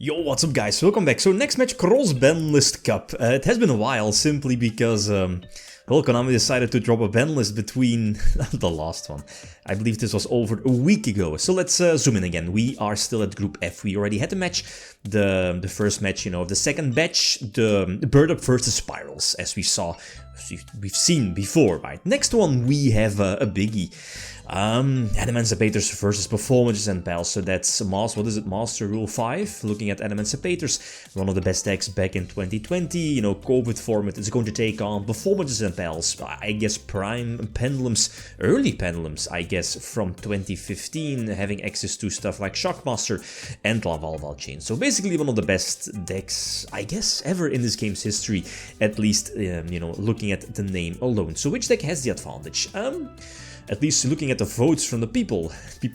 Yo, what's up guys, welcome back. So next match, Cross-Banlist Cup. It has been a while simply because, well, Konami decided to drop a ban list between the last one. I believe this was over a week ago. So let's zoom in again. We are still at Group F. We already had the match, the first match, of the second batch, the Bird Up versus Spirals, as we've seen before, right? Next one, we have a biggie. Adamancipators versus Performances and Pals. So that's Master Rule 5. Looking at Adamancipators, one of the best decks back in 2020. COVID format is going to take on Performances and Pals. I guess prime pendulums, early pendulums, I guess, from 2015, having access to stuff like Shockmaster and Lavalval Chain. So basically one of the best decks, I guess, ever in this game's history, at least, looking at the name alone. So which deck has the advantage? At least looking at the votes from the people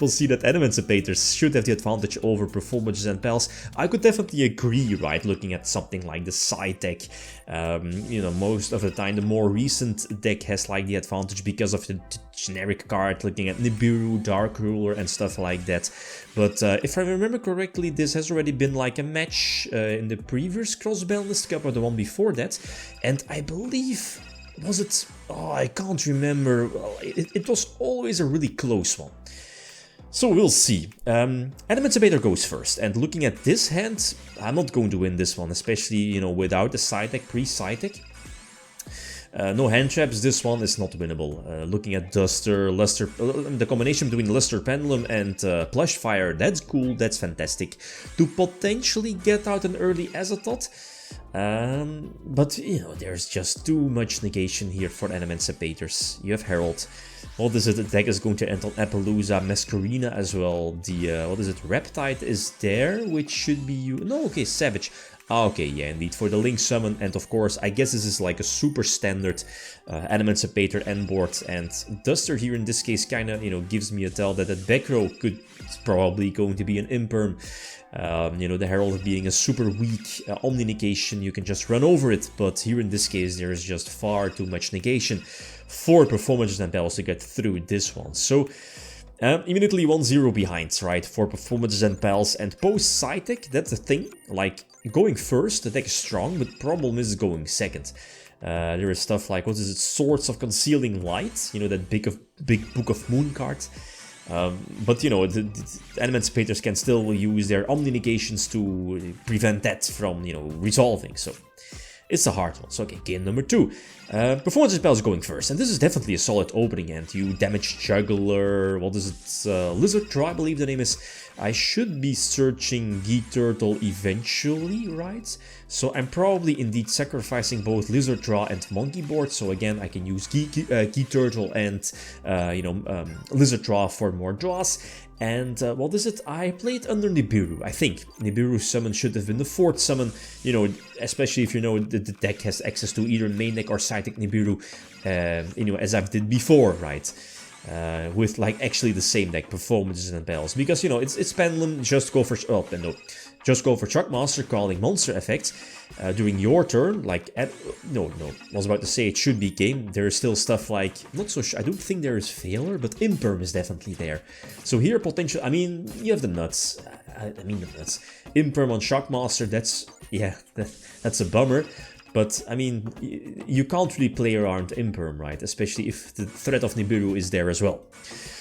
see that Adamancipators should have the advantage over Performances and Pals. I could definitely agree, right, looking at something like the side deck. Most of the time the more recent deck has like the advantage because of the generic card, looking at Nibiru, Dark Ruler and stuff like that. But if I remember correctly, this has already been like a match in the previous Cross-Banlist Cup or the one before that. And I believe... was it? Oh, I can't remember. Well, it was always a really close one. So we'll see. Adamancipator goes first, and looking at this hand, I'm not going to win this one, especially, without the side deck, pre-side deck. No hand traps, this one is not winnable. Looking at Duster, Luster, the combination between Luster Pendulum and Plush Fire, that's cool, that's fantastic. To potentially get out an early Azathoth. But there's just too much negation here for Adamancipators. You have Herald. What is it? The deck is going to end on Appaloosa, Masquerina as well. The Reptide is there, which should be you. No, okay, Savage. Okay, yeah, indeed, for the Link Summon, and of course, I guess this is like a super standard Adamancipator end board, and Duster here in this case kinda, gives me a tell that that back row could probably going to be an Imperm. The Herald being a super weak Omni negation, you can just run over it, but here in this case there is just far too much negation for Performances and Pals to get through this one. So immediately 1-0 behind, right, for Performances and Pals, and post side deck, that's the thing, like going first, the deck is strong, but problem is going second. There is stuff like, Swords of Concealing Light, that big Book of Moon card. But the Adamancipators can still use their Omni negations to prevent that from, resolving, so it's a hard one. So okay, game number 2. Performances and Pals going first, and this is definitely a solid opening end. You damage Juggler, Lizard Draw, I believe the name is. I should be searching Gi Turtle eventually, right? So I'm probably indeed sacrificing both Lizard Draw and Monkey Board, so again I can use Gi Turtle and Lizard Draw for more draws. And I played under Nibiru, I think. Nibiru summon should have been the 4th summon, especially if the deck has access to either main deck or side deck Nibiru, as I've did before, right? With like actually the same deck, Performances and Pals, because it's Pendulum, just go for Shockmaster, calling monster effects during your turn. Like I was about to say it should be game. There is still stuff like I don't think there is Failure, but Imperm is definitely there. So here potential. I mean, you have the nuts. The nuts. Imperm on Shockmaster. That's a bummer. But, I mean, you can't really play around Imperm, right? Especially if the threat of Nibiru is there as well.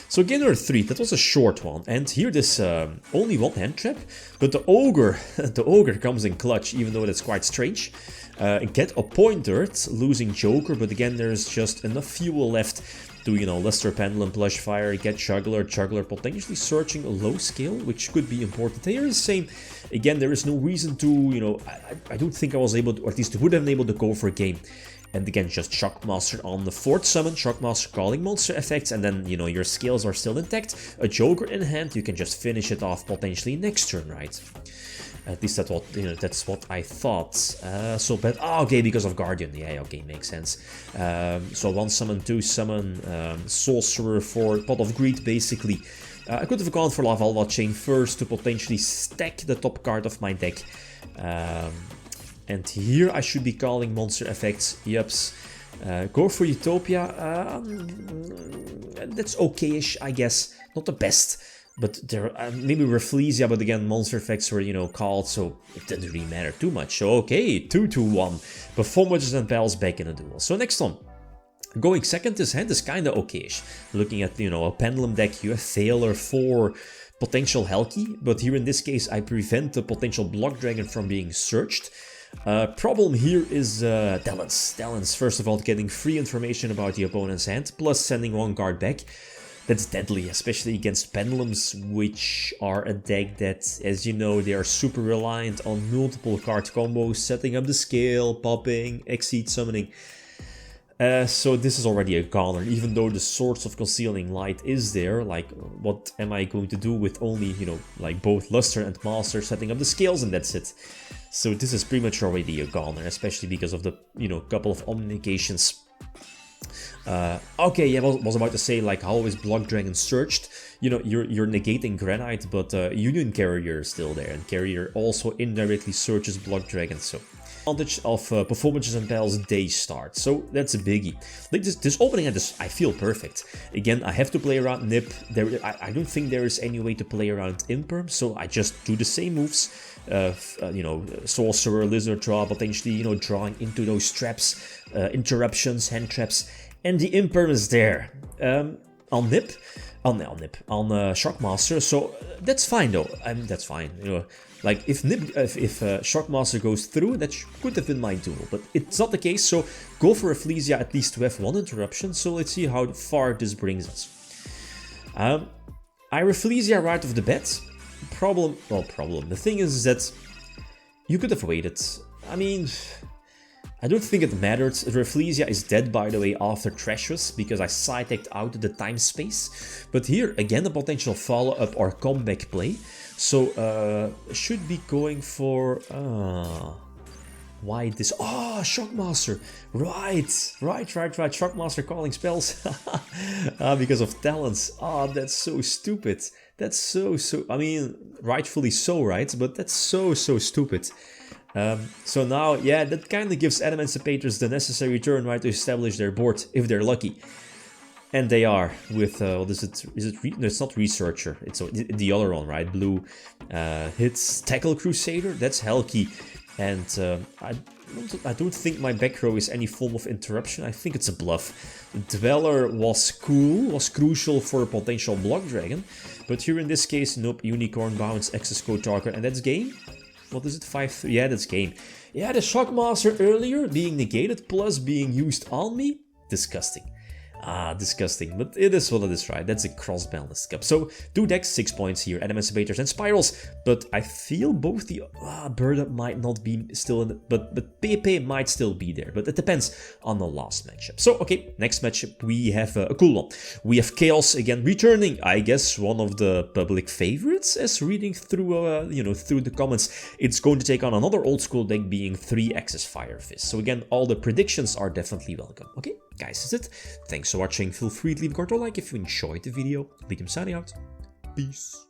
So game number 3, that was a short one. And here this only one hand trap. But the Ogre comes in clutch, even though that's quite strange. Get Appointed, losing Joker. But again, there's just enough fuel left to, Luster Pendulum, Plush Fire, get Juggler potentially searching a low scale, which could be important. Here is the same. Again, there is no reason to, I don't think I was able to, or at least would have been able to go for a game. And again, just Shockmaster on the 4th summon, Shockmaster calling monster effects, and then, your scales are still intact. A Joker in hand, you can just finish it off potentially next turn, right? At least that's what that's what I thought. Okay, because of Guardian. Yeah, okay, makes sense. So 1 summon, 2 summon, Sorcerer for Pot of Greed, basically. I could have gone for Lavalval Chain first to potentially stack the top card of my deck. And here I should be calling monster effects. Yups. Go for Utopia. That's okay-ish, I guess. Not the best. But there maybe Rafflesia, but again, monster effects were, you know, called, so it didn't really matter too much. So okay, 2-1. Performances and Pals back in a duel. So next one. Going second, this hand is kinda okayish. Looking at, you know, a Pendulum deck, you have Failure for potential Helki, but here in this case I prevent the potential Block Dragon from being searched. Problem here is Talents. First of all, getting free information about the opponent's hand, plus sending one card back. That's deadly, especially against Pendulums, which are a deck that, as you know, they are super reliant on multiple card combos, setting up the scale, popping, exceed summoning. So this is already a goner, even though the Swords of Concealing Light is there. Like, what am I going to do with only, you know, like both Luster and Master setting up the scales, and that's it. So this is pretty much already a goner, especially because of the, you know, couple of omnications. Okay, yeah, I was about to say, like, how is Block Dragon searched? You know, you're negating Granite, but Union Carrier is still there, and Carrier also indirectly searches Block Dragon, so... Advantage of Performances and Pals day start, so that's a biggie. Like this opening hand is, I feel, perfect. Again, I have to play around Nip. I don't think there is any way to play around Imperm, so I just do the same moves. You know, Sorcerer, Lizard Draw, potentially, you know, drawing into those traps, interruptions, hand traps, and the Imperm is there. On Nip, on Shockmaster, so that's fine though. That's fine. You know, like if Shockmaster goes through, that could have been my duel, but it's not the case. So go for Rafflesia at least to have one interruption. So let's see how far this brings us. I Rafflesia right off the bat. Problem. The thing is that you could have waited. I mean, I don't think it mattered. Rafflesia is dead, by the way, after Treacherous, because I side-decked out the time space. But here, again, a potential follow-up or comeback play. So, should be going for... why this? Oh, Shockmaster! Right! Shockmaster calling spells. Because of talents. Oh, that's so stupid. That's so... I mean, rightfully so, right? But that's so stupid. So now, yeah, that kind of gives Adamancipators the necessary turn, right, to establish their board, if they're lucky. And they are, with, what is it? No, it's not Researcher, it's the other one, right? Blue hits Tackle Crusader, that's Helki. And I don't think my back row is any form of interruption, I think it's a bluff. Dweller was cool, was crucial for a potential Block Dragon. But here in this case, nope, Unicorn Bounce, Access Code Talker, and that's game? What is it, 5-3? Yeah, that's game. Yeah, the Shockmaster earlier being negated plus being used on me? Disgusting. Disgusting, but it is what it is, right? That's a Cross-Banlist Cup. So, 2 decks, 6 points here, Adamancipators and Spirals, but I feel both the Bird Up might not be still in the, but PePe might still be there, but it depends on the last matchup. So, okay, next matchup, we have a cool one. We have Chaos again returning, I guess one of the public favorites, as reading through, you know, through the comments. It's going to take on another old school deck being 3-Axis Fire Fist. So again, all the predictions are definitely welcome. Okay, guys, that's it. Thanks for watching. Feel free to leave a card or like if you enjoyed the video. Riddim signing out. Peace.